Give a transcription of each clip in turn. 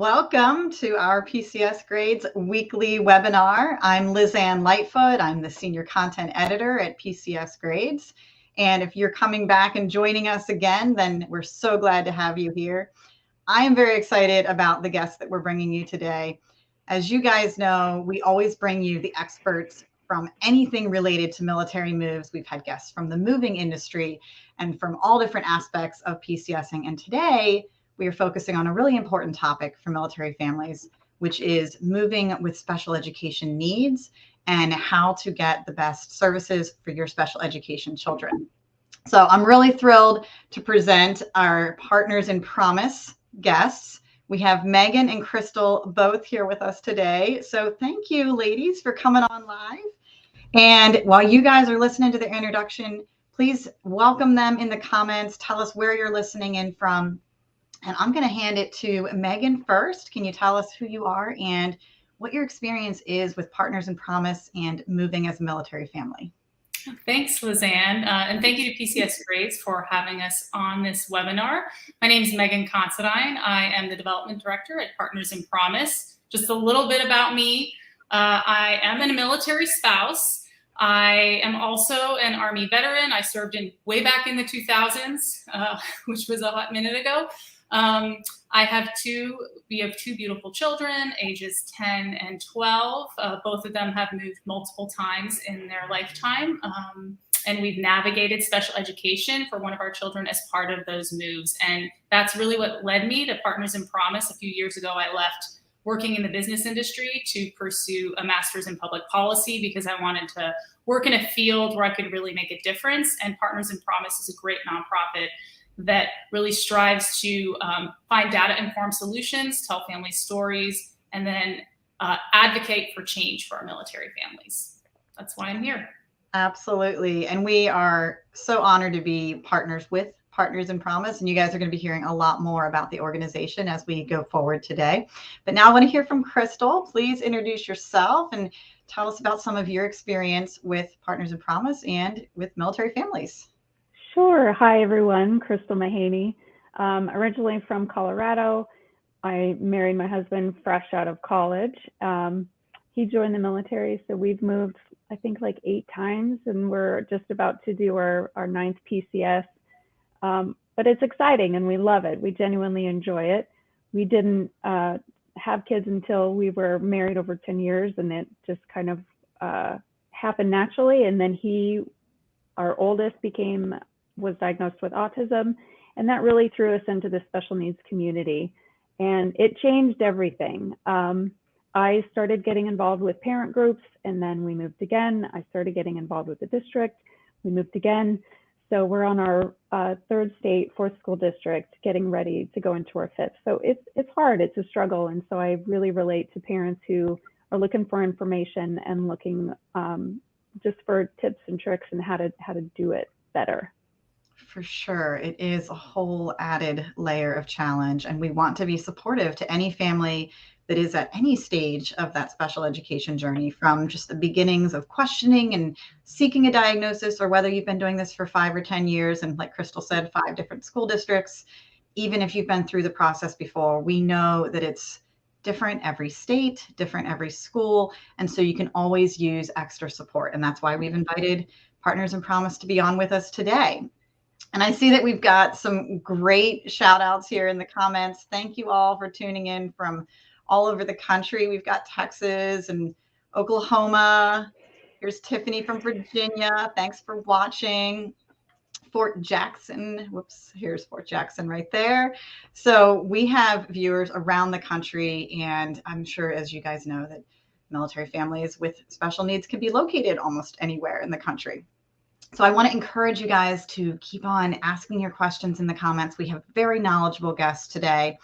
Welcome to our PCS Grades weekly webinar. I'm Lizanne Lightfoot. I'm the Senior Content Editor at PCS Grades. And if you're coming back and joining us again, then we're so glad to have you here. I am very excited about the guests that we're bringing you today. As you guys know, we always bring you the experts from anything related to military moves. We've had guests from the moving industry and from all different aspects of PCSing. And today, we are focusing on a really important topic for military families, which is moving with special education needs and how to get the best services for your special education children. So I'm really thrilled to present our Partners in Promise guests. We have Megan and Crystal both here with us today. So thank you, ladies, for coming on live. And while you guys are listening to their introduction, please welcome them in the comments. Tell us where you're listening in from. And I'm going to hand it to Megan first. Can you tell us who you are and what your experience is with Partners in Promise and moving as a military family? Thanks, Lizanne, and thank you to PCS Grades for having us on this webinar. My name is Megan Considine. I am the Development Director at Partners in Promise. Just a little bit about me. I am a military spouse. I am also an Army veteran. I served way back in the 2000s, which was a hot minute ago. We have two beautiful children, ages 10 and 12. Both of them have moved multiple times in their lifetime. And we've navigated special education for one of our children as part of those moves. And that's really what led me to Partners in Promise. A few years ago, I left working in the business industry to pursue a master's in public policy because I wanted to work in a field where I could really make a difference. And Partners in Promise is a great nonprofit that really strives to find data-informed solutions, tell family stories, and then advocate for change for our military families. That's why I'm here. Absolutely. And we are so honored to be partners with Partners in Promise. And you guys are going to be hearing a lot more about the organization as we go forward today. But now I want to hear from Crystal. Please introduce yourself and tell us about some of your experience with Partners in Promise and with military families. Sure. Hi, everyone. Crystal Mahaney. Originally from Colorado. I married my husband fresh out of college. He joined the military, so we've moved, I think, like 8 times, and we're just about to do our 9th PCS. But it's exciting, and we love it. We genuinely enjoy it. We didn't have kids until we were married over 10 years, and it just kind of happened naturally. And then our oldest was diagnosed with autism, and that really threw us into the special needs community, and it changed everything. I started getting involved with parent groups, and then we moved again. I started getting involved with the district. We moved again. So we're on our 3rd state, 4th school district, getting ready to go into our 5th. So it's hard, it's a struggle. And so I really relate to parents who are looking for information and looking just for tips and tricks and how to do it better. For sure. It is a whole added layer of challenge, and we want to be supportive to any family that is at any stage of that special education journey, from just the beginnings of questioning and seeking a diagnosis, or whether you've been doing this for 5 or 10 years. And like Crystal said, 5 different school districts. Even if you've been through the process before, we know that it's different every state, different every school. And so you can always use extra support. And that's why we've invited Partners in Promise to be on with us today. And I see that we've got some great shout outs here in the comments. Thank you all for tuning in from all over the country. We've got Texas and Oklahoma. Here's Tiffany from Virginia. Thanks for watching. Fort Jackson. Whoops, here's Fort Jackson right there. So we have viewers around the country, and I'm sure, as you guys know, that military families with special needs can be located almost anywhere in the country. So I want to encourage you guys to keep on asking your questions in the comments. We have very knowledgeable guests today.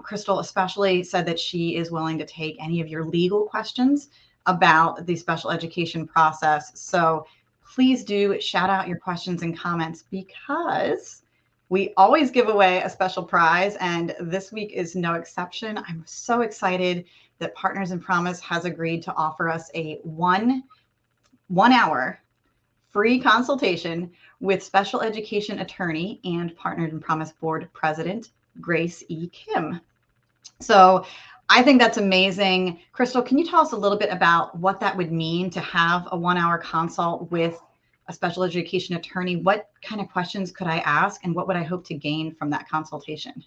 Crystal especially said that she is willing to take any of your legal questions about the special education process. So please do shout out your questions and comments, because we always give away a special prize, and this week is no exception. I'm so excited that Partners in Promise has agreed to offer us a one hour free consultation with special education attorney and Partners in Promise board president, Grace E. Kim. So I think that's amazing. Crystal, can you tell us a little bit about what that would mean to have a 1-hour consult with a special education attorney? What kind of questions could I ask, and what would I hope to gain from that consultation?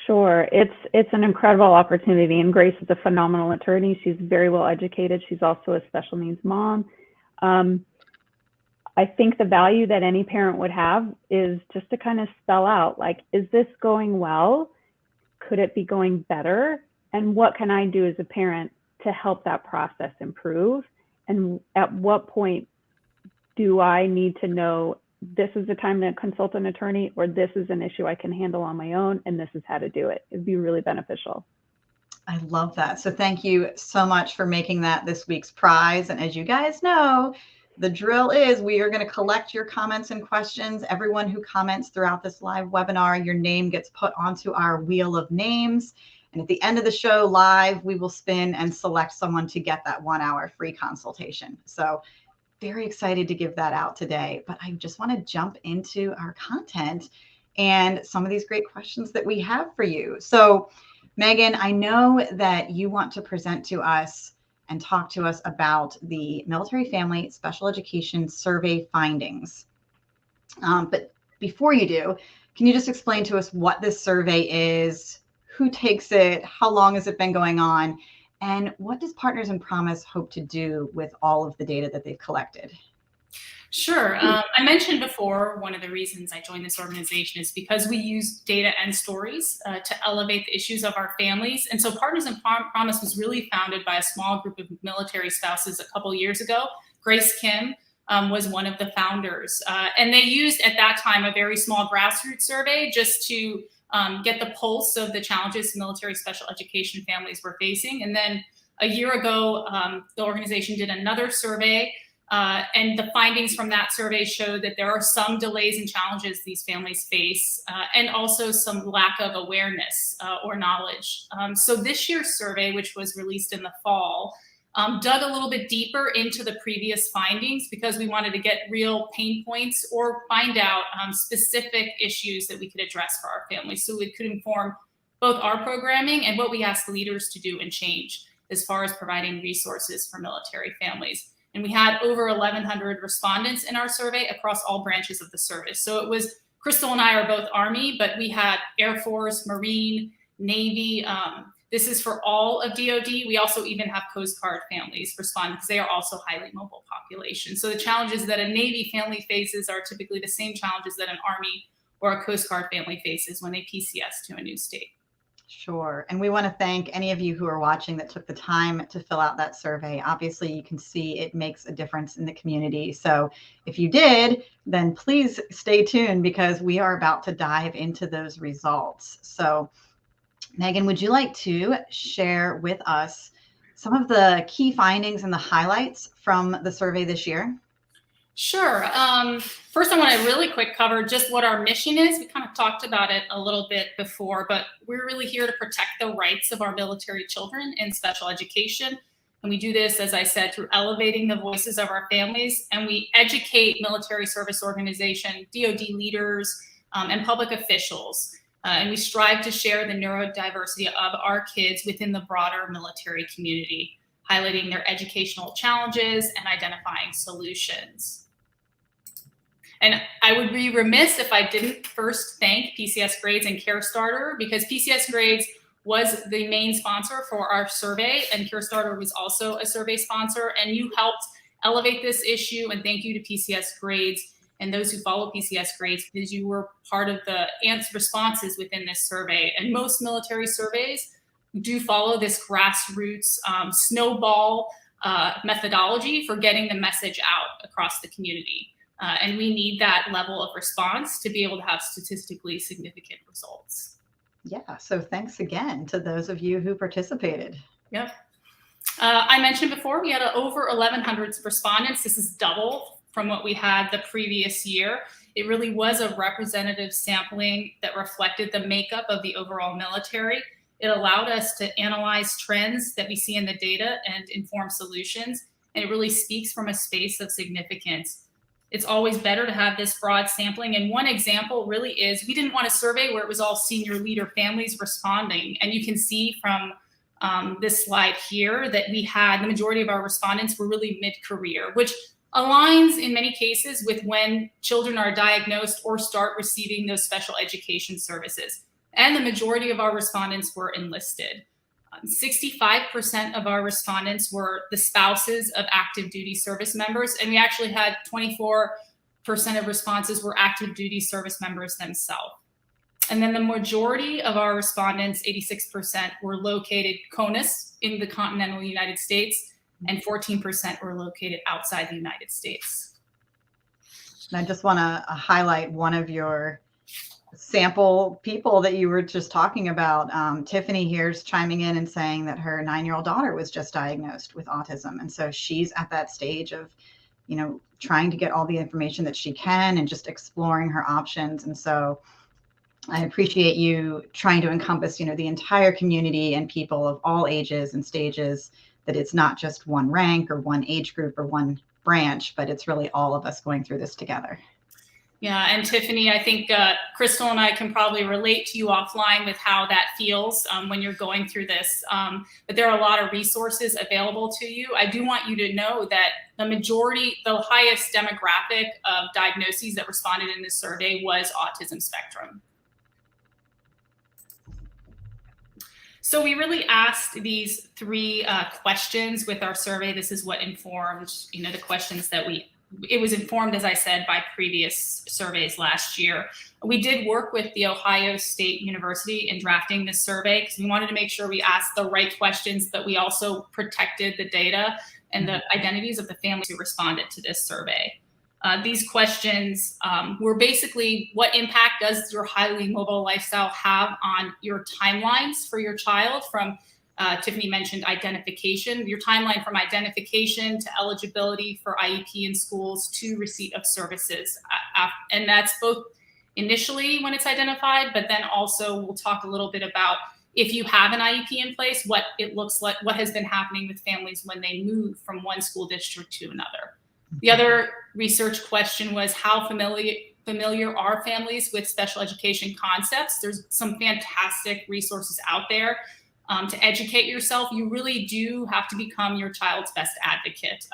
Sure. It's an incredible opportunity, and Grace is a phenomenal attorney. She's very well educated. She's also a special needs mom. I think the value that any parent would have is just to kind of spell out, like, is this going well? Could it be going better? And what can I do as a parent to help that process improve? And at what point do I need to know this is the time to consult an attorney, or this is an issue I can handle on my own, and this is how to do it? It'd be really beneficial. I love that. So thank you so much for making that this week's prize. And as you guys know, the drill is we are going to collect your comments and questions. Everyone who comments throughout this live webinar, your name gets put onto our wheel of names. And at the end of the show live, we will spin and select someone to get that 1-hour free consultation. So very excited to give that out today. But I just want to jump into our content and some of these great questions that we have for you. So Megan, I know that you want to present to us and talk to us about the Military Family Special Education Survey findings. But before you do, can you just explain to us what this survey is, who takes it, how long has it been going on, and what does Partners in Promise hope to do with all of the data that they've collected? Sure. I mentioned before, one of the reasons I joined this organization is because we use data and stories to elevate the issues of our families. And so Partners in Promise was really founded by a small group of military spouses a couple years ago. Grace Kim was one of the founders. And they used at that time a very small grassroots survey just to get the pulse of the challenges military special education families were facing. And then a year ago, the organization did another survey. And the findings from that survey showed that there are some delays and challenges these families face, and also some lack of awareness or knowledge. So this year's survey, which was released in the fall, dug a little bit deeper into the previous findings because we wanted to get real pain points or find out specific issues that we could address for our families, so it could inform both our programming and what we ask leaders to do and change as far as providing resources for military families. And we had over 1,100 respondents in our survey across all branches of the service. So it was, Crystal and I are both Army, but we had Air Force, Marine, Navy. This is for all of DoD. We also even have Coast Guard families respond because they are also highly mobile populations. So the challenges that a Navy family faces are typically the same challenges that an Army or a Coast Guard family faces when they PCS to a new state. Sure. And we want to thank any of you who are watching that took the time to fill out that survey. Obviously, you can see it makes a difference in the community. So if you did, then please stay tuned because we are about to dive into those results. So Megan, would you like to share with us some of the key findings and the highlights from the survey this year? Sure. First, I want to really quick cover just what our mission is. We kind of talked about it a little bit before, but we're really here to protect the rights of our military children in special education. And we do this, as I said, through elevating the voices of our families. And we educate military service organization, DoD leaders, and public officials. And we strive to share the neurodiversity of our kids within the broader military community, highlighting their educational challenges and identifying solutions. And I would be remiss if I didn't first thank PCS Grades and CareStarter, because PCS Grades was the main sponsor for our survey, and CareStarter was also a survey sponsor, and you helped elevate this issue. And thank you to PCS Grades and those who follow PCS Grades, because you were part of the responses within this survey. And most military surveys do follow this grassroots snowball methodology for getting the message out across the community. And we need that level of response to be able to have statistically significant results. Yeah, so thanks again to those of you who participated. Yep. I mentioned before, we had over 1,100 respondents. This is double from what we had the previous year. It really was a representative sampling that reflected the makeup of the overall military. It allowed us to analyze trends that we see in the data and inform solutions. And it really speaks from a space of significance. It's always better to have this broad sampling. And one example really is we didn't want a survey where it was all senior leader families responding. And you can see from this slide here that we had the majority of our respondents were really mid-career, which aligns in many cases with when children are diagnosed or start receiving those special education services. And the majority of our respondents were enlisted. 65% of our respondents were the spouses of active duty service members, and we actually had 24% of responses were active duty service members themselves. And then the majority of our respondents, 86%, were located CONUS in the continental United States, and 14% were located outside the United States. And I just want to highlight one of your sample people that you were just talking about. Tiffany here's chiming in and saying that her 9-year-old daughter was just diagnosed with autism. And so she's at that stage of, you know, trying to get all the information that she can and just exploring her options. And so I appreciate you trying to encompass, you know, the entire community and people of all ages and stages, that it's not just one rank or one age group or one branch, but it's really all of us going through this together. Yeah, and Tiffany, I think Crystal and I can probably relate to you offline with how that feels when you're going through this. But there are a lot of resources available to you. I do want you to know that the highest demographic of diagnoses that responded in this survey was autism spectrum. So we really asked these 3 questions with our survey. This is what informed, you know, the questions that it was informed, as I said, by previous surveys last year. We did work with the Ohio State University in drafting this survey because we wanted to make sure we asked the right questions, but we also protected the data and the identities of the families who responded to this survey. These questions were basically, what impact does your highly mobile lifestyle have on your timelines for your child? From Tiffany mentioned identification, your timeline from identification to eligibility for IEP in schools to receipt of services. And that's both initially when it's identified, but then also we'll talk a little bit about if you have an IEP in place, what it looks like, what has been happening with families when they move from one school district to another. The other research question was how familiar are families with special education concepts? There's some fantastic resources out there. To educate yourself, you really do have to become your child's best advocate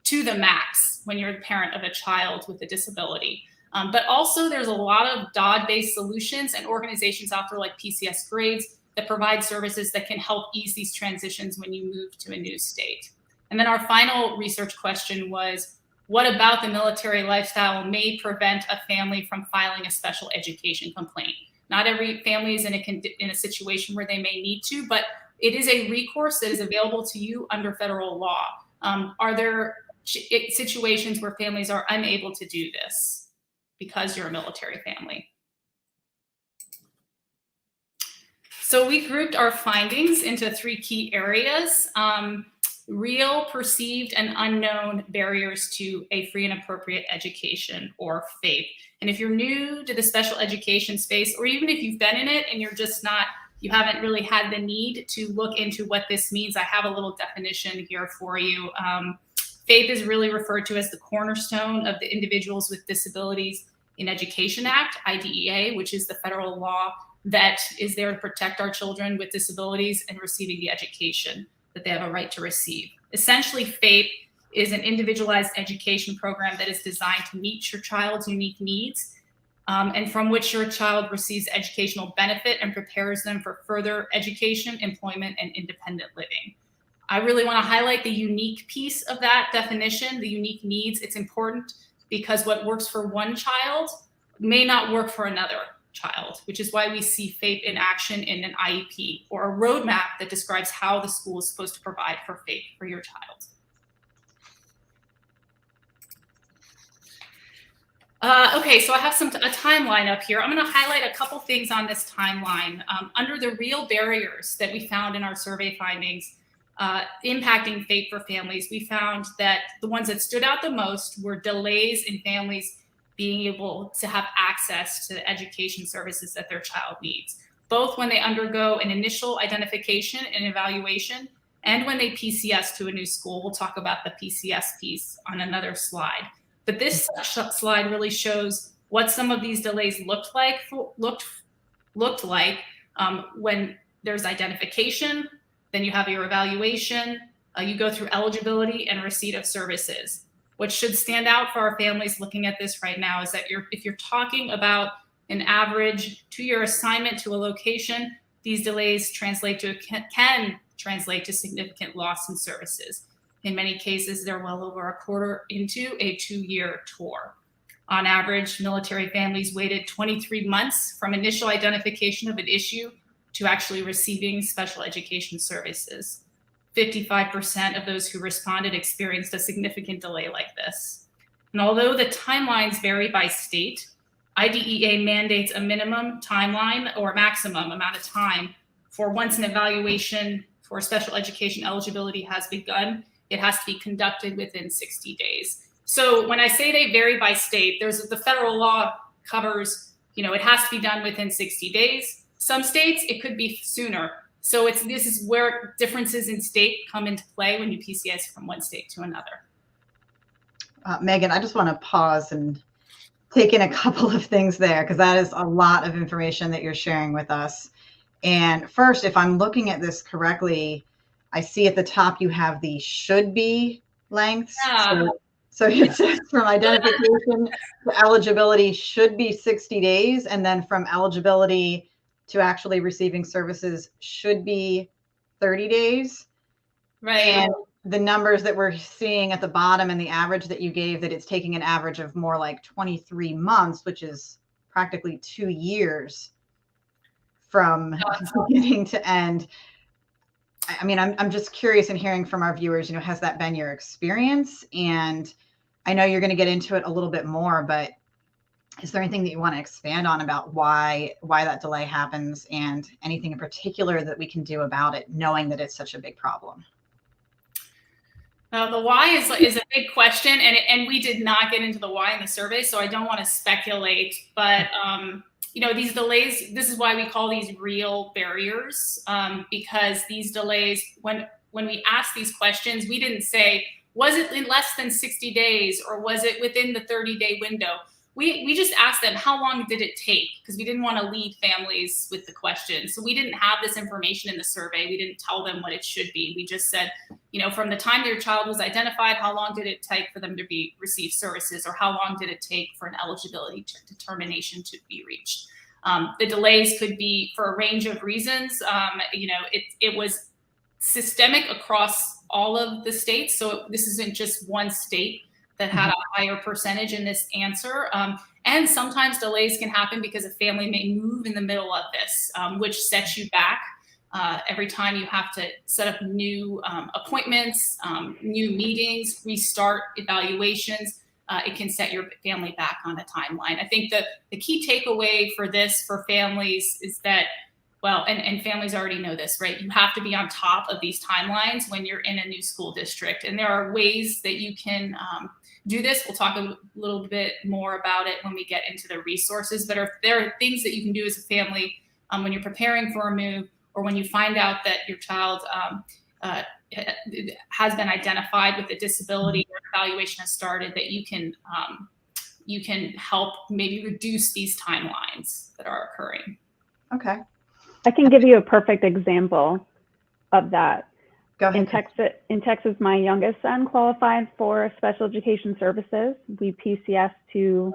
to the max when you're the parent of a child with a disability. But also there's a lot of DOD-based solutions and organizations out there like PCS Grades that provide services that can help ease these transitions when you move to a new state. And then our final research question was, what about the military lifestyle may prevent a family from filing a special education complaint? Not every family is in a situation where they may need to, but it is a recourse that is available to you under federal law. Are there situations where families are unable to do this because you're a military family? So we grouped our findings into 3 key areas. Real, perceived, and unknown barriers to a free and appropriate education, or FAPE. And if you're new to the special education space, or even if you've been in it and you haven't really had the need to look into what this means, I have a little definition here for you. FAPE is really referred to as the cornerstone of the Individuals with Disabilities in Education Act, IDEA, which is the federal law that is there to protect our children with disabilities and receiving the education that they have a right to receive. Essentially, FAPE is an individualized education program that is designed to meet your child's unique needs and from which your child receives educational benefit and prepares them for further education, employment, and independent living. I really want to highlight the unique piece of that definition, the unique needs. It's important because what works for one child may not work for another child, which is why we see FAPE in action in an IEP or a roadmap that describes how the school is supposed to provide for FAPE for your child. Okay, so I have a timeline up here. I'm going to highlight a couple things on this timeline. Under the real barriers that we found in our survey findings impacting FAPE for families, we found that the ones that stood out the most were delays in families being able to have access to the education services that their child needs, both when they undergo an initial identification and evaluation and when they PCS to a new school. We'll talk about the PCS piece on another slide. But this slide really shows what some of these delays looked like when there's identification, then you have your evaluation, you go through eligibility and receipt of services. What should stand out for our families looking at this right now is that if you're talking about an average 2-year assignment to a location, these delays can translate to significant loss in services. In many cases, they're well over a quarter into a 2-year tour. On average, military families waited 23 months from initial identification of an issue to actually receiving special education services. 55% of those who responded experienced a significant delay like this. And although the timelines vary by state, IDEA mandates a minimum timeline or maximum amount of time for once an evaluation for special education eligibility has begun, it has to be conducted within 60 days. So when I say they vary by state, the federal law covers, it has to be done within 60 days. Some states, it could be sooner. So this is where differences in state come into play when you PCS from one state to another. Megan, I just want to pause and take in a couple of things there, because that is a lot of information that you're sharing with us. And first, if I'm looking at this correctly, I see at the top you have the should be lengths. Yeah. So it says from identification to eligibility should be 60 days. And then from eligibility to actually receiving services should be 30 days. Right. And the numbers that we're seeing at the bottom and the average that you gave, that it's taking an average of more like 23 months, which is practically 2 years from beginning to end. I mean, I'm just curious in hearing from our viewers, has that been your experience? And I know you're going to get into it a little bit more, but is there anything that you want to expand on about why that delay happens, and anything in particular that we can do about it, knowing that it's such a big problem? The why is a big question, and we did not get into the why in the survey, so I don't want to speculate. But these delays, this is why we call these real barriers, because these delays, when we ask these questions, we didn't say, was it in less than 60 days or was it within the 30-day window? We just asked them, how long did it take? Because we didn't want to lead families with the question. So we didn't have this information in the survey. We didn't tell them what it should be. We just said, from the time your child was identified, how long did it take for them to receive services, or how long did it take for an eligibility determination to be reached? The delays could be for a range of reasons. It was systemic across all of the states. So this isn't just one state that had a higher percentage in this answer. And sometimes delays can happen because a family may move in the middle of this, which sets you back. Every time you have to set up new appointments, new meetings, restart evaluations, it can set your family back on a timeline. I think the key takeaway for this for families is that, and families already know this, right? You have to be on top of these timelines when you're in a new school district. And there are ways that you can do this. We'll talk a little bit more about it when we get into the resources. But there are things that you can do as a family when you're preparing for a move, or when you find out that your child has been identified with a disability or evaluation has started, that you can help maybe reduce these timelines that are occurring. Okay. I can give you a perfect example of that. Go ahead. In Texas, my youngest son qualified for special education services. We PCS to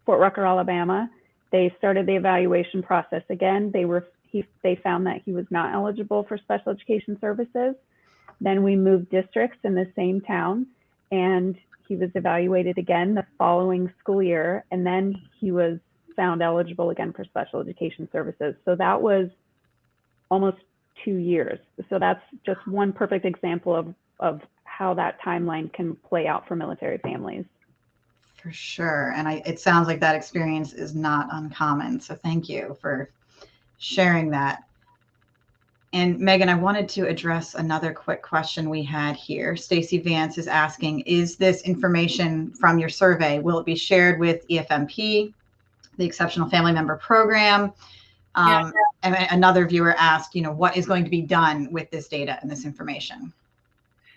Fort Rucker, Alabama. They started the evaluation process again. They found that he was not eligible for special education services. Then we moved districts in the same town, and he was evaluated again the following school year, and then he was found eligible again for special education services. So that was almost 2 years. So that's just one perfect example of how that timeline can play out for military families. For sure. And it sounds like that experience is not uncommon. So thank you for sharing that. And Megan, I wanted to address another quick question we had here. Stacy Vance is asking, is this information from your survey, will it be shared with EFMP, the Exceptional Family Member Program? And another viewer asked, what is going to be done with this data and this information?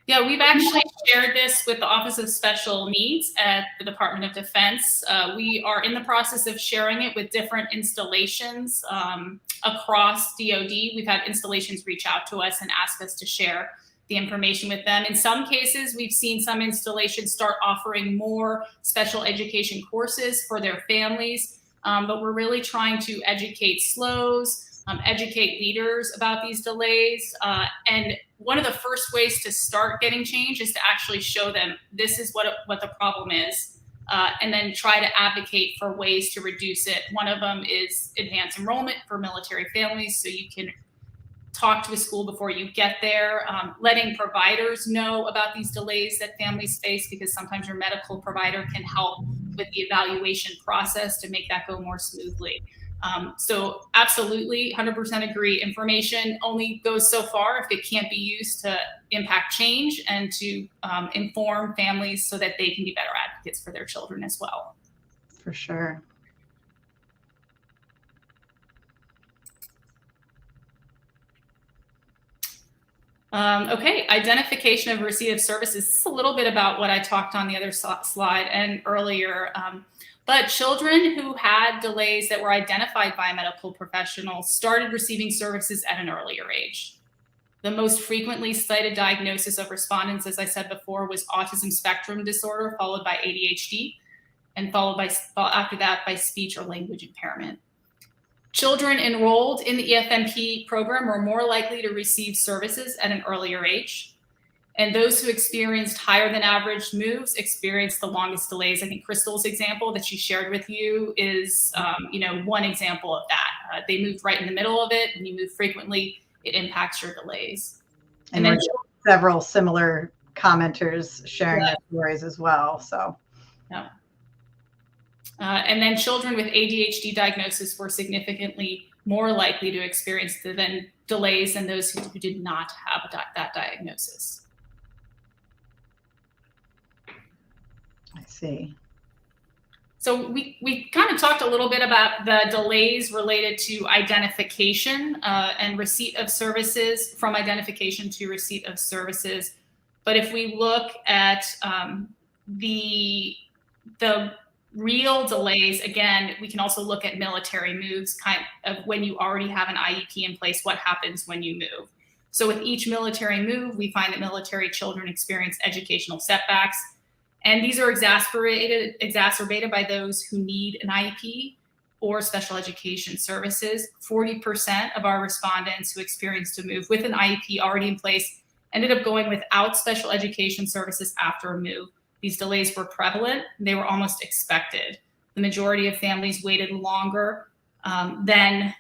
Yeah, we've actually shared this with the Office of Special Needs at the Department of Defense. We are in the process of sharing it with different installations across DoD. We've had installations reach out to us and ask us to share the information with them. In some cases, we've seen some installations start offering more special education courses for their families, but we're really trying to educate SLOs, educate leaders about these delays. And one of the first ways to start getting change is to actually show them this is what the problem is, and then try to advocate for ways to reduce it. One of them is advanced enrollment for military families, so you can talk to a school before you get there, letting providers know about these delays that families face, because sometimes your medical provider can help with the evaluation process to make that go more smoothly. So absolutely, 100% agree. Information only goes so far if it can't be used to impact change and to inform families so that they can be better advocates for their children as well. For sure. Okay, identification of receipt of services. This is a little bit about what I talked on the other slide and earlier. But children who had delays that were identified by a medical professional started receiving services at an earlier age. The most frequently cited diagnosis of respondents, as I said before, was autism spectrum disorder, followed by ADHD, and followed by, after that, by speech or language impairment. Children enrolled in the EFMP program were more likely to receive services at an earlier age. And those who experienced higher than average moves experienced the longest delays. I think Crystal's example that she shared with you is, one example of that. They moved right in the middle of it. When you move frequently, it impacts your delays. And then several similar commenters sharing their stories as well. So, yeah. And then children with ADHD diagnosis were significantly more likely to experience delays than those who did not have that diagnosis. I see. So we kind of talked a little bit about the delays related to identification and receipt of services, from identification to receipt of services. But if we look at the real delays, again, we can also look at military moves, kind of when you already have an IEP in place, what happens when you move. So with each military move, we find that military children experience educational setbacks. And these are exacerbated by those who need an IEP or special education services. 40% of our respondents who experienced a move with an IEP already in place ended up going without special education services after a move. These delays were prevalent. They were almost expected. The majority of families waited longer than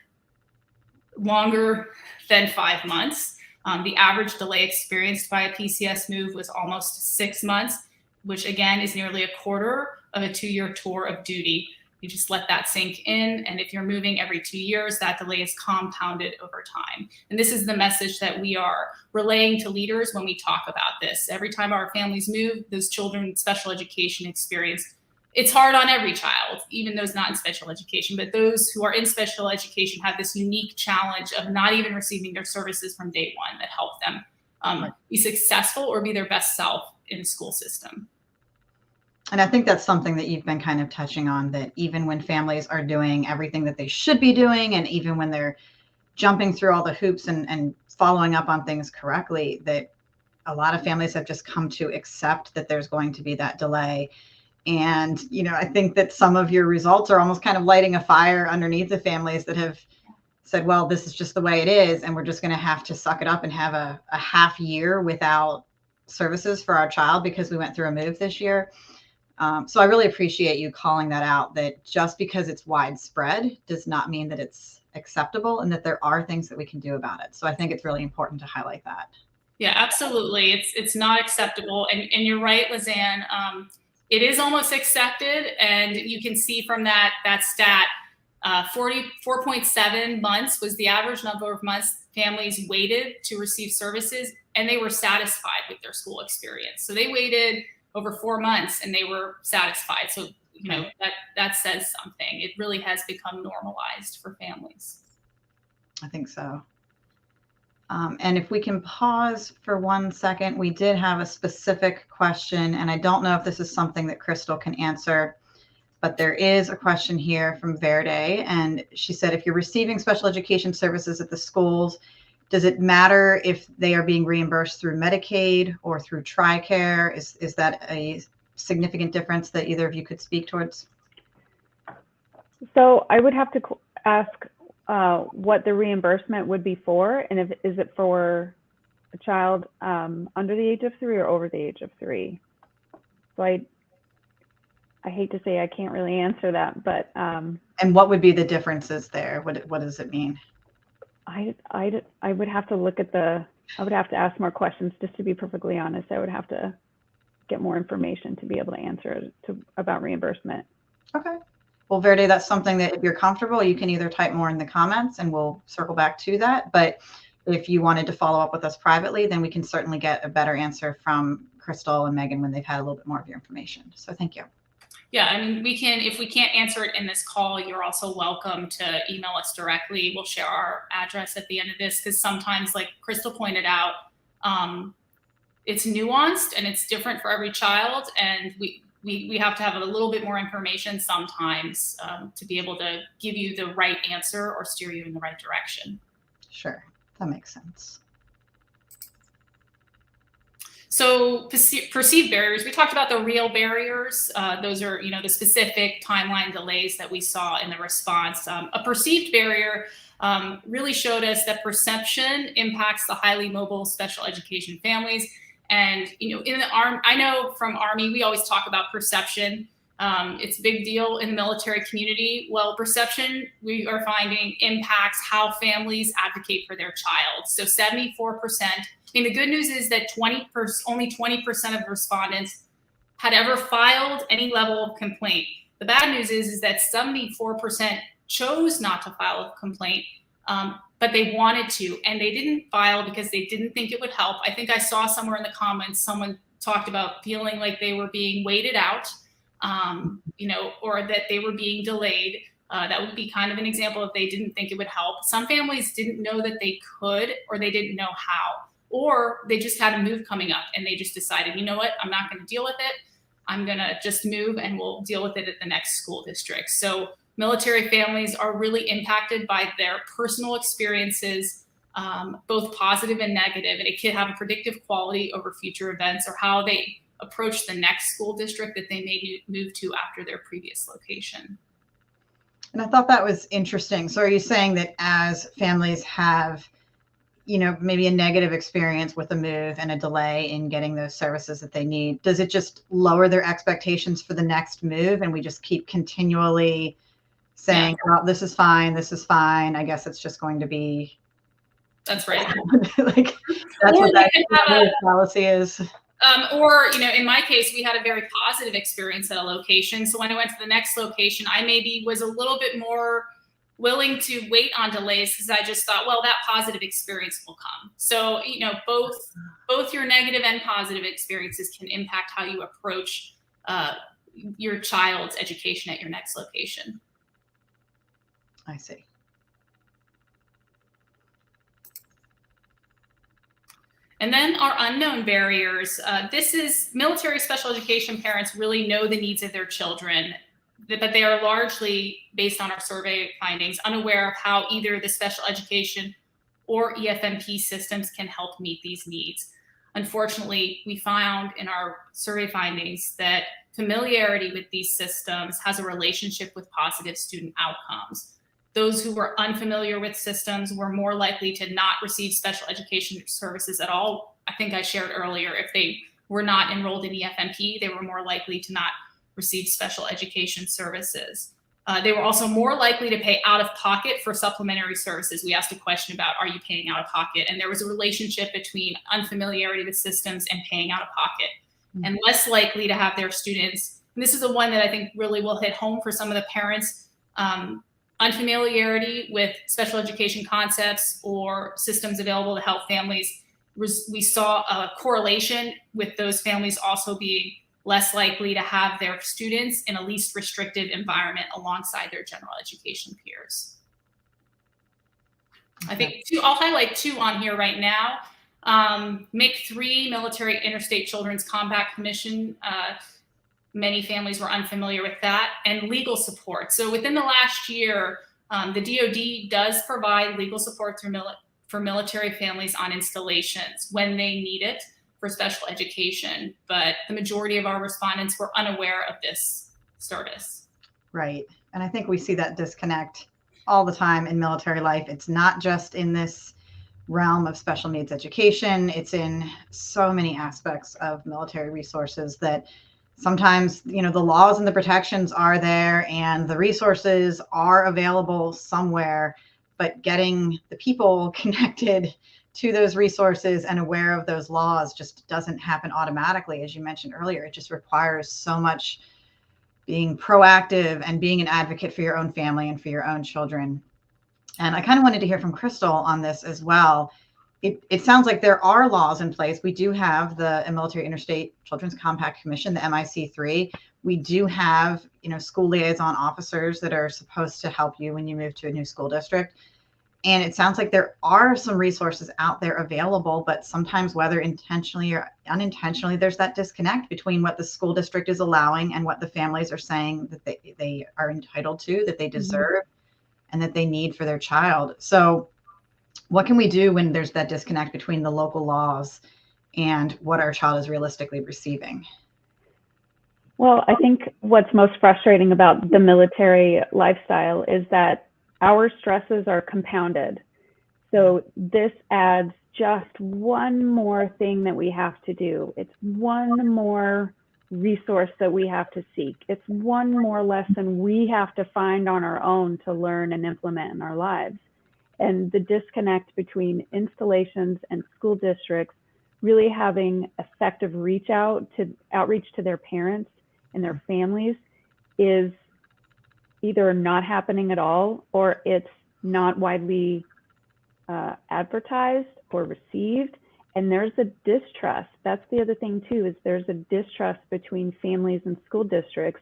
5 months. The average delay experienced by a PCS move was almost 6 months, which again is nearly a quarter of a 2-year tour of duty. You just let that sink in. And if you're moving every 2 years, that delay is compounded over time. And this is the message that we are relaying to leaders when we talk about this. Every time our families move, those children in special education experience, it's hard on every child, even those not in special education, but those who are in special education have this unique challenge of not even receiving their services from day one that help them be successful or be their best self in the school system. And I think that's something that you've been kind of touching on, that even when families are doing everything that they should be doing, and even when they're jumping through all the hoops and following up on things correctly, that a lot of families have just come to accept that there's going to be that delay. And, I think that some of your results are almost kind of lighting a fire underneath the families that have said, well, this is just the way it is, and we're just going to have to suck it up and have a half year without services for our child because we went through a move this year. So I really appreciate you calling that out, that just because it's widespread does not mean that it's acceptable, and that there are things that we can do about it. So I think it's really important to highlight that. Yeah, absolutely. It's not acceptable. And you're right, Lizanne. It is almost accepted. And you can see from that stat, 44.7 months was the average number of months families waited to receive services, and they were satisfied with their school experience. So they waited over 4 months and they were satisfied. So, that says something. It really has become normalized for families. I think so. And if we can pause for 1 second, we did have a specific question, and I don't know if this is something that Crystal can answer, but there is a question here from Verde, and she said, if you're receiving special education services at the schools, does it matter if they are being reimbursed through Medicaid or through TRICARE? Is that a significant difference that either of you could speak towards? So I would have to ask what the reimbursement would be for, and is it for a child under the age of 3 or over the age of 3? So I hate to say I can't really answer that, but and what would be the differences there? What does it mean? I would have to look at I would have to ask more questions, just to be perfectly honest. I would have to get more information to be able to answer about reimbursement. Okay. Well, Verde, that's something that if you're comfortable, you can either type more in the comments and we'll circle back to that. But if you wanted to follow up with us privately, then we can certainly get a better answer from Crystal and Megan when they've had a little bit more of your information. So thank you. Yeah, I mean, if we can't answer it in this call, you're also welcome to email us directly. We'll share our address at the end of this, because sometimes, like Crystal pointed out, it's nuanced and it's different for every child. And we have to have a little bit more information sometimes to be able to give you the right answer or steer you in the right direction. Sure, that makes sense. So perceived barriers, we talked about the real barriers. Those are, the specific timeline delays that we saw in the response. A perceived barrier really showed us that perception impacts the highly mobile special education families. And, in the I know from Army, we always talk about perception. It's a big deal in the military community. Well, perception, we are finding, impacts how families advocate for their child. So 74%. The good news is that only 20% of respondents had ever filed any level of complaint. The bad news is that 74% chose not to file a complaint, but they wanted to, and they didn't file because they didn't think it would help. I think I saw somewhere in the comments, someone talked about feeling like they were being waited out, or that they were being delayed. That would be kind of an example if they didn't think it would help. Some families didn't know that they could, or they didn't know how. Or they just had a move coming up and they just decided, you know what, I'm not going to deal with it. I'm going to just move and we'll deal with it at the next school district. So military families are really impacted by their personal experiences, both positive and negative. And it can have a predictive quality over future events or how they approach the next school district that they may move to after their previous location. And I thought that was interesting. So are you saying that as families have maybe a negative experience with a move and a delay in getting those services that they need, does it just lower their expectations for the next move? And we just keep continually saying, well, this is fine. I guess it's just going to be. That's right. Like, that's what that policy is. Or, in my case, we had a very positive experience at a location. So when I went to the next location, I maybe was a little bit more willing to wait on delays because I just thought, well, that positive experience will come. So, both your negative and positive experiences can impact how you approach your child's education at your next location. I see. And then our unknown barriers. This is military special education parents really know the needs of their children, but they are largely, based on our survey findings, unaware of how either the special education or EFMP systems can help meet these needs. Unfortunately, we found in our survey findings that familiarity with these systems has a relationship with positive student outcomes. Those who were unfamiliar with systems were more likely to not receive special education services at all. I think I shared earlier, if they were not enrolled in EFMP, they were more likely to not receive special education services. They were also more likely to pay out of pocket for supplementary services. We asked a question about, are you paying out of pocket? And there was a relationship between unfamiliarity with systems and paying out of pocket. Mm-hmm. And less likely to have their students, and this is the one that I think really will hit home for some of the parents, unfamiliarity with special education concepts or systems available to help families. We saw a correlation with those families also being less likely to have their students in a least restrictive environment alongside their general education peers. I think I'll highlight two on here right now. MIC3, Military Interstate Children's Compact Commission. Many families were unfamiliar with that, and legal support. So within the last year, the DoD does provide legal support for military families on installations when they need it for special education. But the majority of our respondents were unaware of this service. Right. And I think we see that disconnect all the time in military life. It's not just in this realm of special needs education. It's in so many aspects of military resources that sometimes, the laws and the protections are there and the resources are available somewhere, but getting the people connected to those resources and aware of those laws just doesn't happen automatically. As you mentioned earlier, it just requires so much being proactive and being an advocate for your own family and for your own children. And I kind of wanted to hear from Crystal on this as well. It sounds like there are laws in place. We do have the Military Interstate Children's Compact Commission, the MIC3. We do have, school liaison officers that are supposed to help you when you move to a new school district. And it sounds like there are some resources out there available, but sometimes, whether intentionally or unintentionally, there's that disconnect between what the school district is allowing and what the families are saying that they are entitled to, that they deserve, and that they need for their child. So what can we do when there's that disconnect between the local laws and what our child is realistically receiving? Well, I think what's most frustrating about the military lifestyle is that our stresses are compounded. So this adds just one more thing that we have to do. It's one more resource that we have to seek. It's one more lesson we have to find on our own to learn and implement in our lives. And the disconnect between installations and school districts really having effective outreach to their parents and their families is either not happening at all, or it's not widely advertised or received. And there's a distrust. That's the other thing too, is there's a distrust between families and school districts,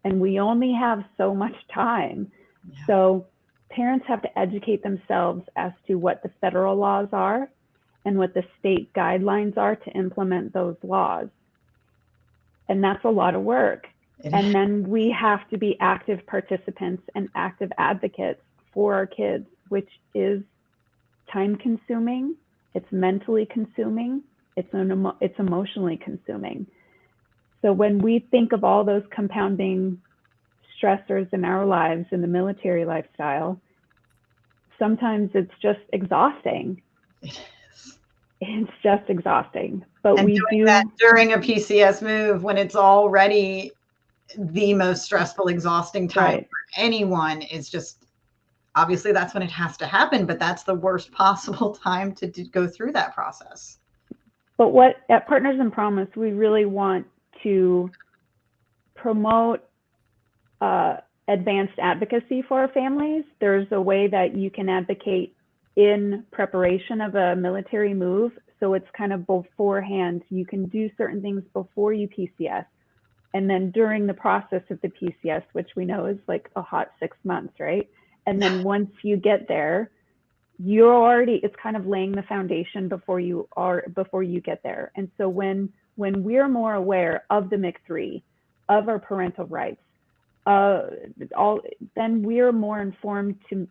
and we only have so much time. Yeah. So parents have to educate themselves as to what the federal laws are and what the state guidelines are to implement those laws. And that's a lot of work. And then we have to be active participants and active advocates for our kids, which is time consuming, it's mentally consuming, it's emotionally consuming. So when we think of all those compounding stressors in our lives in the military lifestyle, sometimes it's just exhausting. It is. It's just exhausting. But and we do that during a PCS move when it's already the most stressful, exhausting time for anyone. Is just, obviously that's when it has to happen, but that's the worst possible time to go through that process. But what at Partners in Promise, we really want to promote advanced advocacy for our families. There's a way that you can advocate in preparation of a military move. So it's kind of beforehand. You can do certain things before you PCS. And then during the process of the PCS, which we know is like a hot 6 months, right? And then once you get there, it's kind of laying the foundation before you get there. And so when we're more aware of the MIC3, of our parental rights, then we're more informed to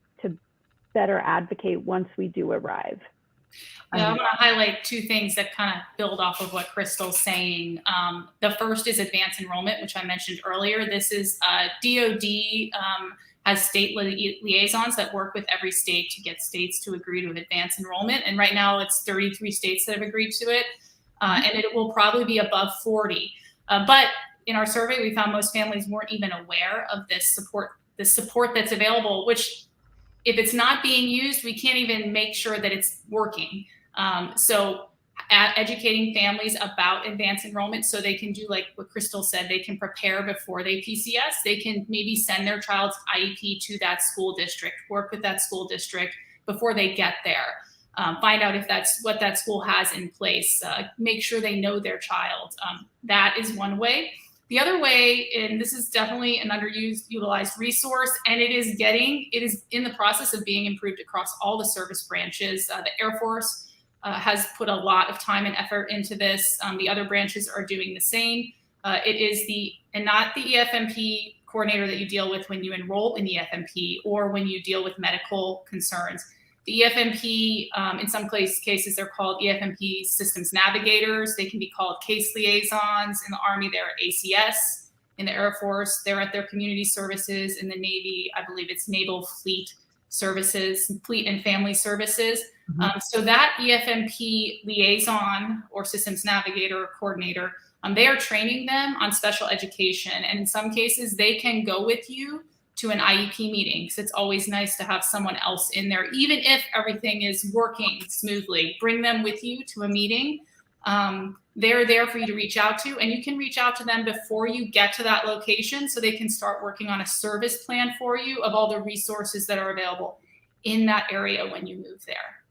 better advocate once we do arrive. Yeah, I want to highlight two things that kind of build off of what Crystal's saying. The first is advanced enrollment, which I mentioned earlier. This is DoD has state liaisons that work with every state to get states to agree to advanced enrollment. And right now it's 33 states that have agreed to it. And it will probably be above 40. But in our survey, we found most families weren't even aware of this support that's available, which if it's not being used, we can't even make sure that it's working. So educating families about advanced enrollment so they can do like what Crystal said, they can prepare before they PCS, they can maybe send their child's IEP to that school district, work with that school district before they get there, find out if that's what that school has in place, make sure they know their child. That is one way. The other way, and this is definitely an utilized resource, and it is in the process of being improved across all the service branches. The Air Force has put a lot of time and effort into this. The other branches are doing the same. It is not the EFMP coordinator that you deal with when you enroll in EFMP or when you deal with medical concerns. The EFMP, in some cases, they're called EFMP systems navigators. They can be called case liaisons. In the Army, they're ACS. In the Air Force, they're at their community services. In the Navy, I believe it's Naval Fleet Services, Fleet and Family Services. Mm-hmm. So that EFMP liaison or systems navigator or coordinator, they are training them on special education. And in some cases, they can go with you to an IEP meeting, because it's always nice to have someone else in there, even if everything is working smoothly. Bring them with you to a meeting. They're there for you to reach out to, and you can reach out to them before you get to that location so they can start working on a service plan for you of all the resources that are available in that area when you move there.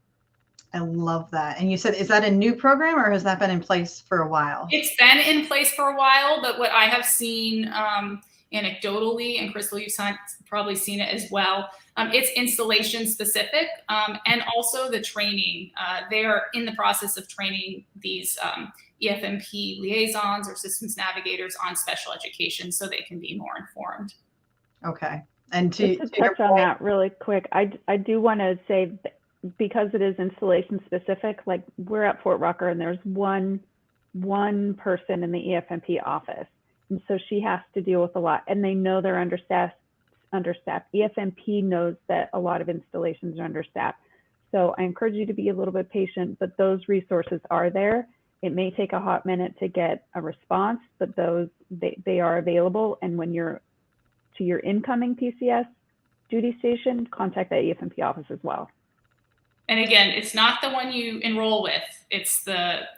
I love that. And you said, is that a new program or has that been in place for a while? It's been in place for a while, but what I have seen anecdotally, and Crystal, you've probably seen it as well, it's installation specific, and also the training. They are in the process of training these EFMP liaisons or systems navigators on special education so they can be more informed. Okay. And to touch on that really quick, I do want to say, because it is installation specific, like we're at Fort Rucker and there's one person in the EFMP office. And so she has to deal with a lot, and they know they're understaffed. EFMP knows that a lot of installations are understaffed. So I encourage you to be a little bit patient, but those resources are there. It may take a hot minute to get a response, but they are available. And when you're to your incoming PCS duty station, contact that EFMP office as well. And again, it's not the one you enroll with. It's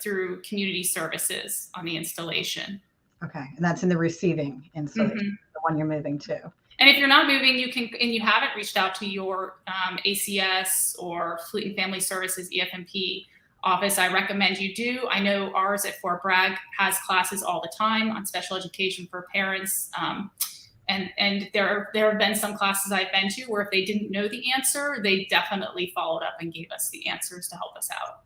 through community services on the installation. Okay, and that's in the receiving installation, mm-hmm. the one you're moving to. And if you're not moving, you haven't reached out to your ACS or Fleet and Family Services EFMP office, I recommend you do. I know ours at Fort Bragg has classes all the time on special education for parents. And there have been some classes I've been to where if they didn't know the answer, they definitely followed up and gave us the answers to help us out.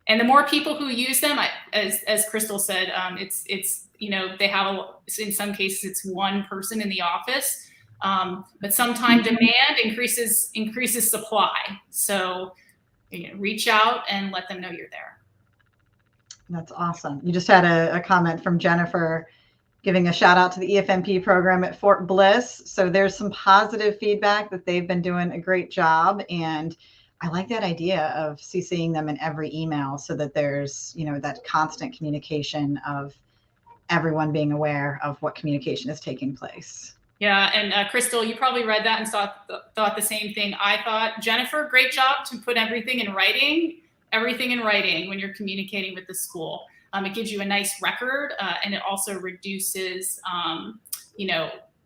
And the more people who use them, as Crystal said, it's they have in some cases it's one person in the office, but sometimes demand increases supply. So reach out and let them know you're there. That's awesome. You just had a comment from Jennifer giving a shout out to the EFMP program at Fort Bliss. So there's some positive feedback that they've been doing a great job. And I like that idea of CCing them in every email so that there's, that constant communication of everyone being aware of what communication is taking place. Yeah. And Crystal, you probably read that and thought the same thing I thought. Jennifer, great job to put everything in writing when you're communicating with the school. It gives you a nice record, and it also reduces,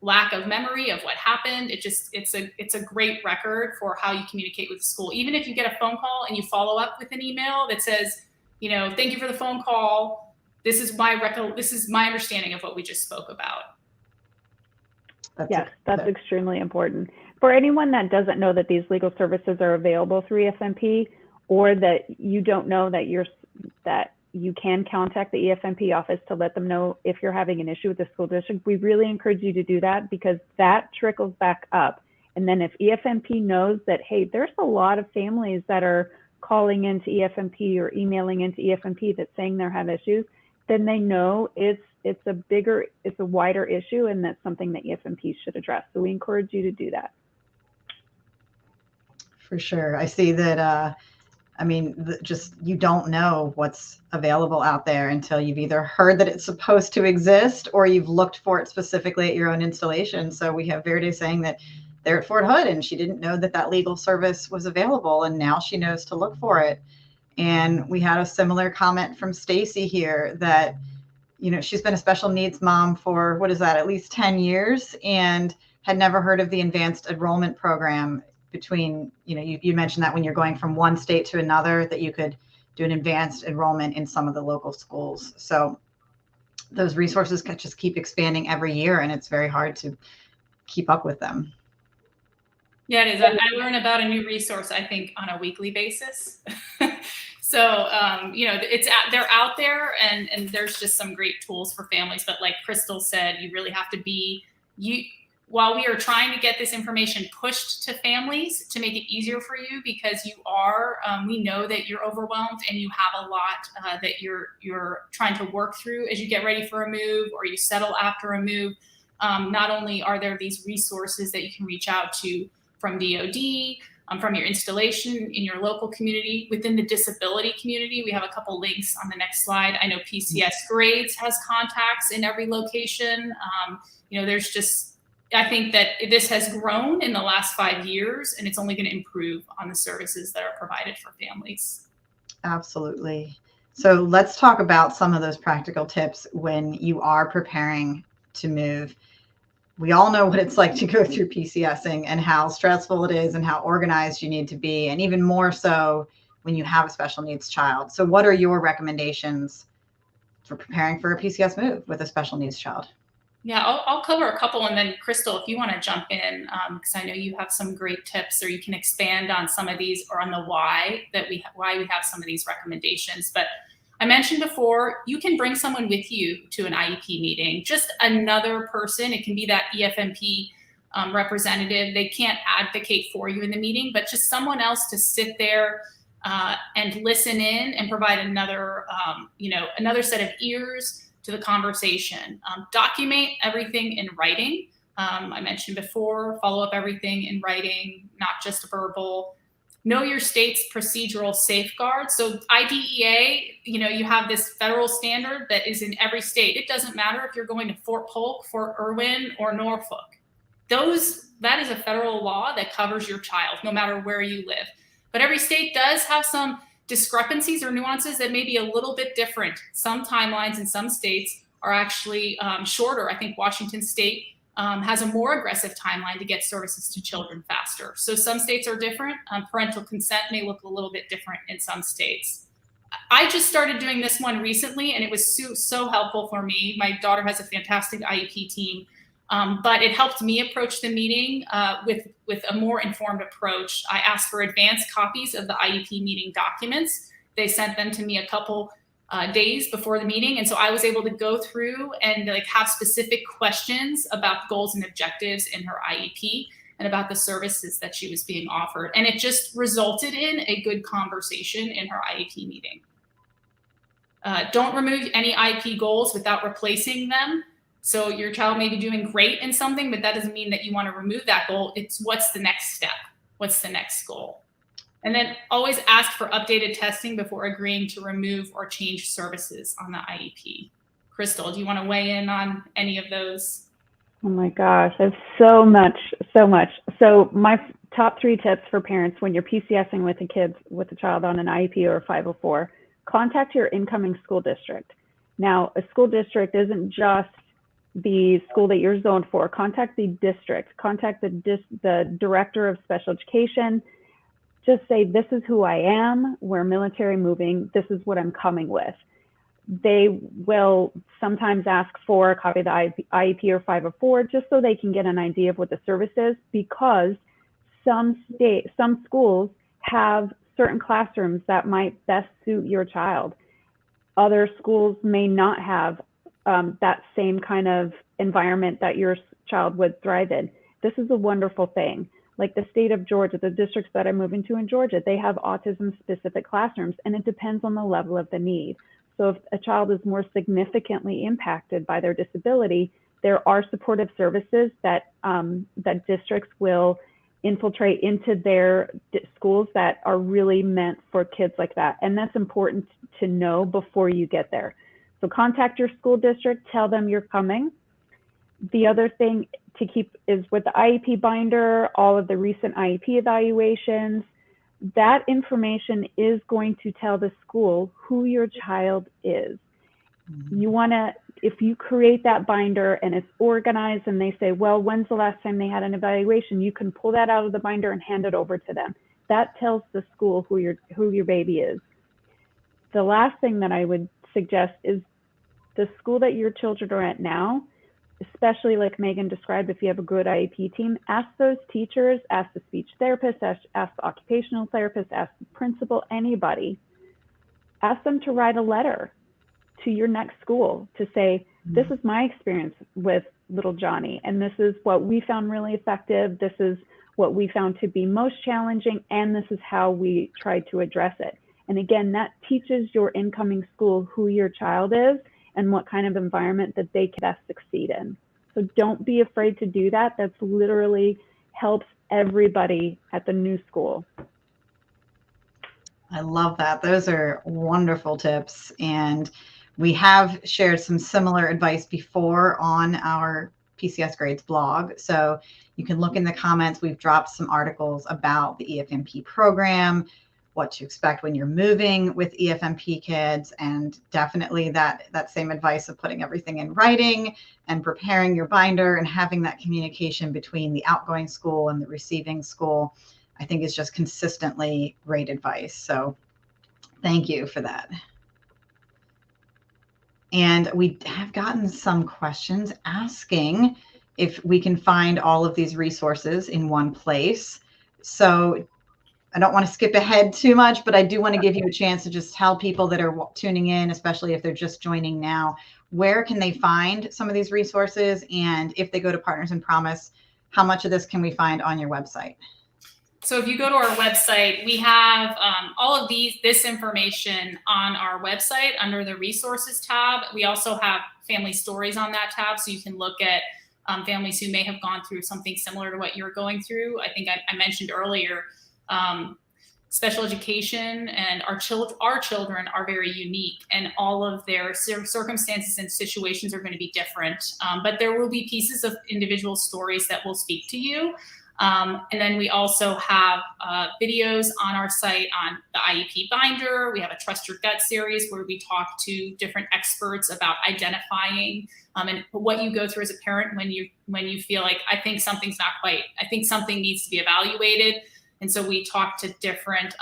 lack of memory of what happened. It's a great record for how you communicate with the school. Even if you get a phone call and you follow up with an email that says, thank you for the phone call. This is my understanding of what we just spoke about. That's extremely important. For anyone that doesn't know that these legal services are available through EFMP, or that you don't know that you can contact the EFMP office to let them know if you're having an issue with the school district, we really encourage you to do that, because that trickles back up. And then if EFMP knows that, hey, there's a lot of families that are calling into EFMP or emailing into EFMP that's saying they have issues, then they know it's a wider issue, and that's something that EFMP should address. So we encourage you to do that. For sure. I see that, you don't know what's available out there until you've either heard that it's supposed to exist or you've looked for it specifically at your own installation. So we have Verde saying that they're at Fort Hood and she didn't know that legal service was available, and now she knows to look for it. And we had a similar comment from Stacy here that, she's been a special needs mom for, at least 10 years, and had never heard of the advanced enrollment program between, you mentioned that when you're going from one state to another, that you could do an advanced enrollment in some of the local schools. So those resources can just keep expanding every year, and it's very hard to keep up with them. Yeah, it is. I learn about a new resource, I think, on a weekly basis. So, they're out there, and there's just some great tools for families. But like Crystal said, you really have to be, while we are trying to get this information pushed to families to make it easier for you, because we know that you're overwhelmed and you have a lot that you're trying to work through as you get ready for a move or you settle after a move. Not only are there these resources that you can reach out to from DoD, from your installation in your local community, within the disability community. We have a couple links on the next slide. I know PCS Grades has contacts in every location. I think that this has grown in the last 5 years, and it's only going to improve on the services that are provided for families. Absolutely. So let's talk about some of those practical tips when you are preparing to move. We all know what it's like to go through PCSing and how stressful it is and how organized you need to be, and even more so when you have a special needs child. So what are your recommendations for preparing for a PCS move with a special needs child? Yeah, I'll cover a couple, and then Crystal, if you want to jump in, because I know you have some great tips, or you can expand on some of these, or on the why we have some of these recommendations. But I mentioned before, you can bring someone with you to an IEP meeting, just another person. It can be that EFMP representative. They can't advocate for you in the meeting, but just someone else to sit there and listen in and provide another set of ears to the conversation. Document everything in writing. I mentioned before, follow up everything in writing, not just verbal. Know your state's procedural safeguards. So IDEA, you have this federal standard that is in every state. It doesn't matter if you're going to Fort Polk, Fort Irwin, or Norfolk. That is a federal law that covers your child, no matter where you live. But every state does have some discrepancies or nuances that may be a little bit different. Some timelines in some states are actually shorter. I think Washington State has a more aggressive timeline to get services to children faster. So some states are different. Parental consent may look a little bit different in some states. I just started doing this one recently, and it was so helpful for me. My daughter has a fantastic IEP team, but it helped me approach the meeting with a more informed approach. I asked for advanced copies of the IEP meeting documents. They sent them to me a couple days before the meeting. And so I was able to go through and have specific questions about goals and objectives in her IEP and about the services that she was being offered. And it just resulted in a good conversation in her IEP meeting. Don't remove any IEP goals without replacing them. So your child may be doing great in something, but that doesn't mean that you want to remove that goal. It's what's the next step? What's the next goal? And then always ask for updated testing before agreeing to remove or change services on the IEP. Crystal, do you want to weigh in on any of those? Oh my gosh, there's so much. So my top 3 tips for parents when you're PCSing with a child on an IEP or a 504, contact your incoming school district. Now, a school district isn't just the school that you're zoned for. Contact the district, contact the director of special education. Just say, this is who I am, we're military moving, this is what I'm coming with. They will sometimes ask for a copy of the IEP or 504 just so they can get an idea of what the service is, because some schools have certain classrooms that might best suit your child. Other schools may not have that same kind of environment that your child would thrive in. This is a wonderful thing. Like the state of Georgia, the districts that I'm moving to in Georgia, they have autism-specific classrooms, and it depends on the level of the need. So if a child is more significantly impacted by their disability, there are supportive services that districts will infiltrate into their schools that are really meant for kids like that. And that's important to know before you get there. So contact your school district, tell them you're coming. The other thing to keep is with the IEP binder, all of the recent IEP evaluations, that information is going to tell the school who your child is. You want to, if you create that binder and it's organized and they say, well, when's the last time they had an evaluation? You can pull that out of the binder and hand it over to them. That tells the school who your baby is. The last thing that I would suggest is the school that your children are at now, especially like Megan described, if you have a good IEP team, ask those teachers, ask the speech therapist, ask the occupational therapist, ask the principal, anybody. Ask them to write a letter to your next school to say, this is my experience with little Johnny, and this is what we found really effective. This is what we found to be most challenging, and this is how we tried to address it. And again, that teaches your incoming school who your child is and what kind of environment that they can best succeed in. So don't be afraid to do that. That's literally helps everybody at the new school. I love that. Those are wonderful tips. And we have shared some similar advice before on our PCS Grades blog. So you can look in the comments. We've dropped some articles about the EFMP program, what to expect when you're moving with EFMP kids, and definitely that same advice of putting everything in writing and preparing your binder and having that communication between the outgoing school and the receiving school, I think is just consistently great advice. So thank you for that. And we have gotten some questions asking if we can find all of these resources in one place. So I don't want to skip ahead too much, but I do want to give you a chance to just tell people that are tuning in, especially if they're just joining now, where can they find some of these resources? And if they go to Partners in Promise, how much of this can we find on your website? So if you go to our website, we have all of this information on our website under the resources tab. We also have family stories on that tab, so you can look at families who may have gone through something similar to what you're going through. I think I mentioned earlier, special education and our children are very unique, and all of their circumstances and situations are going to be different. But there will be pieces of individual stories that will speak to you. And then we also have videos on our site on the IEP binder. We have a Trust Your Gut series where we talk to different experts about identifying and what you go through as a parent when you feel like, I think something's not quite, I think something needs to be evaluated. And so we talk to different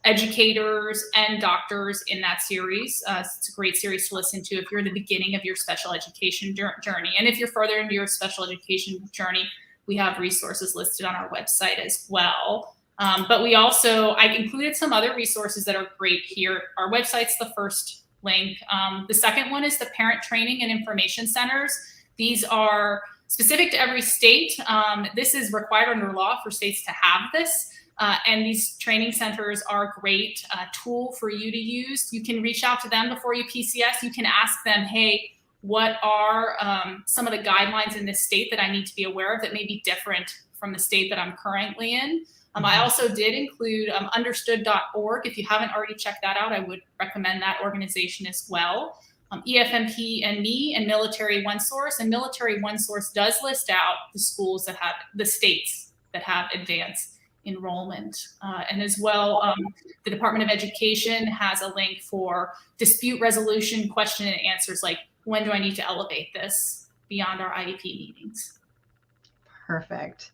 educators and doctors in that series. It's a great series to listen to if you're in the beginning of your special education journey. And if you're further into your special education journey, we have resources listed on our website as well. But we also, I included some other resources that are great here. Our website's the first link. The second one is the Parent Training and Information Centers. These are specific to every state. This is required under law for states to have this. And these training centers are a great tool for you to use. You can reach out to them before you PCS. You can ask them, hey, what are some of the guidelines in this state that I need to be aware of that may be different from the state that I'm currently in? I also did include understood.org. If you haven't already checked that out, I would recommend that organization as well. EFMP and me and Military OneSource. And Military OneSource does list out the schools that have, the states that have advanced enrollment. And as well, the Department of Education has a link for dispute resolution question and answers, like when do I need to elevate this beyond our IEP meetings? Perfect.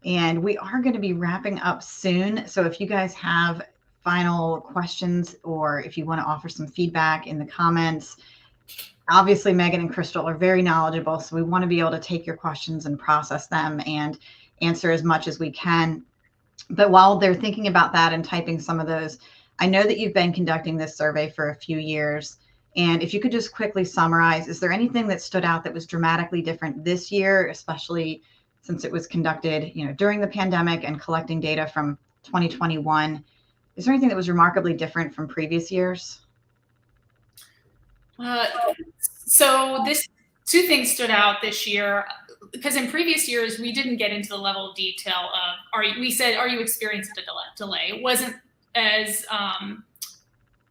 And we are going to be wrapping up soon. So if you guys have final questions or if you want to offer some feedback in the comments, obviously Megan and Crystal are very knowledgeable. So we want to be able to take your questions and process them and answer as much as we can. But while they're thinking about that and typing some of those, I know that you've been conducting this survey for a few years. And if you could just quickly summarize, is there anything that stood out that was dramatically different this year, especially since it was conducted, during the pandemic and collecting data from 2021? Is there anything that was remarkably different from previous years? So two things stood out this year, because in previous years, we didn't get into the level of detail of, we said, are you experiencing a delay? It wasn't as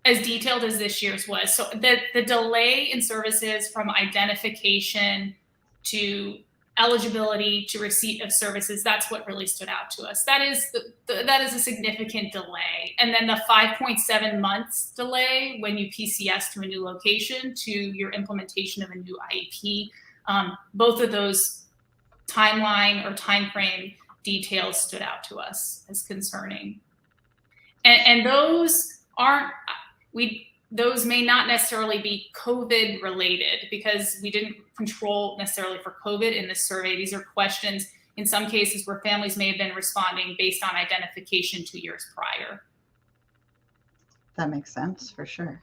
detailed as this year's was. So the delay in services from identification to eligibility to receipt of services, that's what really stood out to us. That is a significant delay. And then the 5.7 months delay when you PCS to a new location to your implementation of a new IEP, both of those timeline or timeframe details stood out to us as concerning. And those aren't, we those may not necessarily be COVID related because we didn't control necessarily for COVID in this survey. These are questions in some cases where families may have been responding based on identification 2 years prior. That makes sense for sure.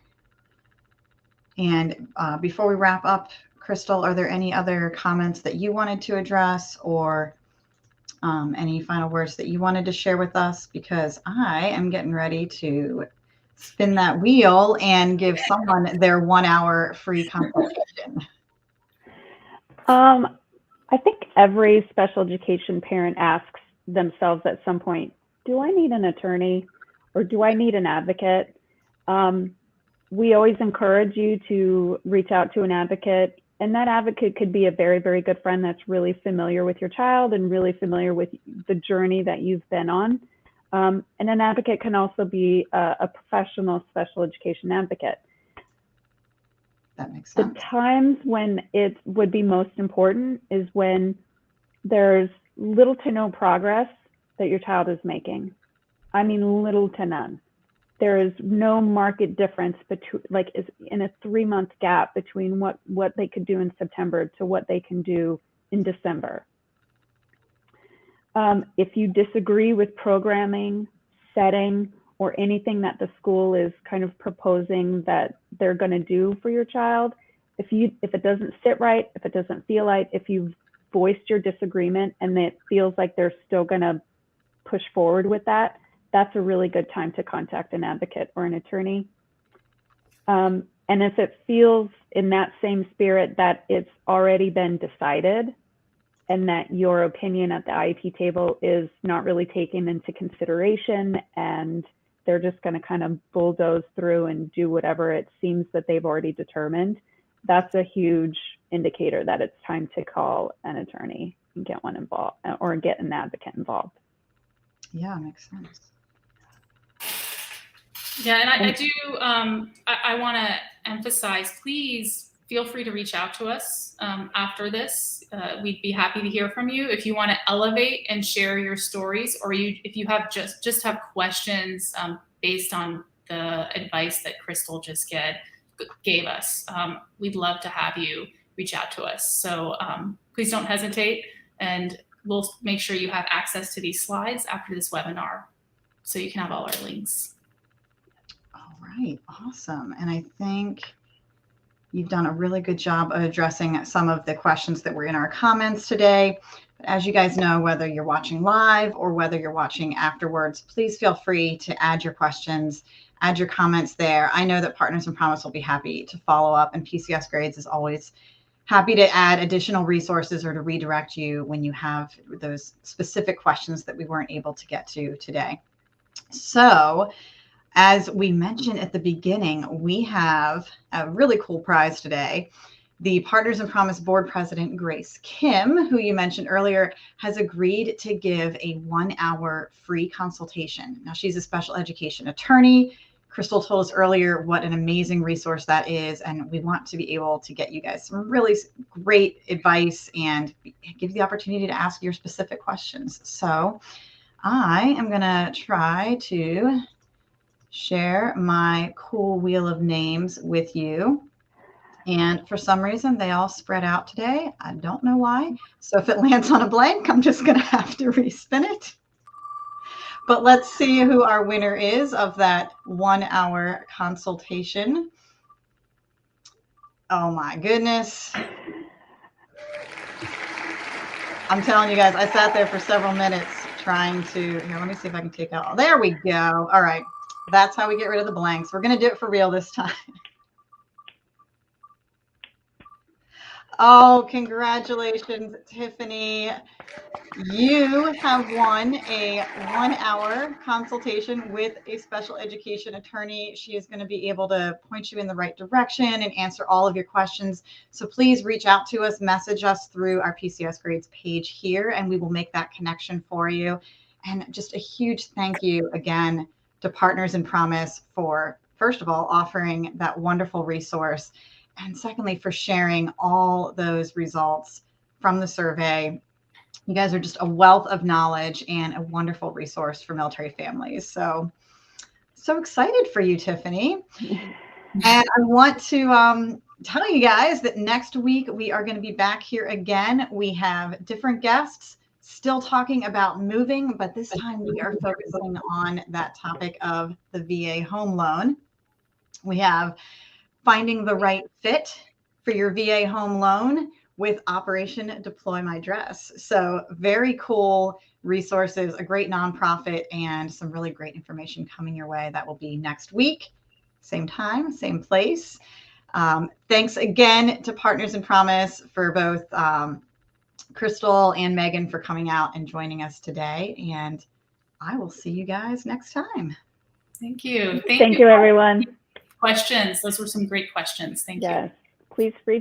And before we wrap up, Crystal, are there any other comments that you wanted to address, or any final words that you wanted to share with us? Because I am getting ready to spin that wheel and give someone their 1 hour free consultation. I think every special education parent asks themselves at some point, do I need an attorney or do I need an advocate? We always encourage you to reach out to an advocate, and that advocate could be a very, very good friend that's really familiar with your child and really familiar with the journey that you've been on. And an advocate can also be a professional special education advocate. That makes sense. The times when it would be most important is when there's little to no progress that your child is making. I mean, little to none. There is no market difference between, like, is in a 3-month gap between what they could do in September to what they can do in December. If you disagree with programming, setting, or anything that the school is kind of proposing that they're going to do for your child, if it doesn't sit right, if it doesn't feel right, if you've voiced your disagreement and it feels like they're still going to push forward with that, that's a really good time to contact an advocate or an attorney. And if it feels in that same spirit that it's already been decided and that your opinion at the IEP table is not really taken into consideration and they're just going to kind of bulldoze through and do whatever it seems that they've already determined, that's a huge indicator that it's time to call an attorney and get one involved, or get an advocate involved. Yeah, makes sense. Yeah, and I do, I want to emphasize, please feel free to reach out to us after this. We'd be happy to hear from you. If you want to elevate and share your stories, or if you have just have questions based on the advice that Crystal just gave us, we'd love to have you reach out to us. So please don't hesitate, and we'll make sure you have access to these slides after this webinar so you can have all our links. All right, awesome. And I think you've done a really good job of addressing some of the questions that were in our comments today. But as you guys know, whether you're watching live or whether you're watching afterwards, please feel free to add your questions, add your comments there. I know that Partners in Promise will be happy to follow up, and PCS Grades is always happy to add additional resources or to redirect you when you have those specific questions that we weren't able to get to today. So, as we mentioned at the beginning, we have a really cool prize today. The Partners in Promise board president, Grace Kim, who you mentioned earlier, has agreed to give a 1 hour free consultation. Now, she's a special education attorney. Crystal told us earlier what an amazing resource that is, and we want to be able to get you guys some really great advice and give you the opportunity to ask your specific questions. So I am going to try to share my cool wheel of names with you. And for some reason, they all spread out today. I don't know why. So if it lands on a blank, I'm just going to have to respin it. But let's see who our winner is of that 1 hour consultation. Oh my goodness. I'm telling you guys, I sat there for several minutes trying to, here, let me see if I can take out, there we go. All right. That's how we get rid of the blanks. We're going to do it for real this time. Oh, congratulations, Tiffany. You have won a 1 hour consultation with a special education attorney. She is going to be able to point you in the right direction and answer all of your questions. So please reach out to us, message us through our PCS Grades page here, and we will make that connection for you. And just a huge thank you again to Partners in Promise for, first of all, offering that wonderful resource. And secondly, for sharing all those results from the survey. You guys are just a wealth of knowledge and a wonderful resource for military families. So excited for you, Tiffany. And I want to tell you guys that next week we are going to be back here again. We have different guests still talking about moving, but this time we are focusing on that topic of the VA home loan. We have finding the right fit for your VA home loan with Operation Deploy My Dress. So very cool resources, a great nonprofit, and some really great information coming your way. That will be next week, same time, same place. Thanks again to Partners in Promise for both Crystal and Megan for coming out and joining us today. And I will see you guys next time. Thank you. Thank you, everyone. Questions. Those were some great questions. Thank you. Yes. Please reach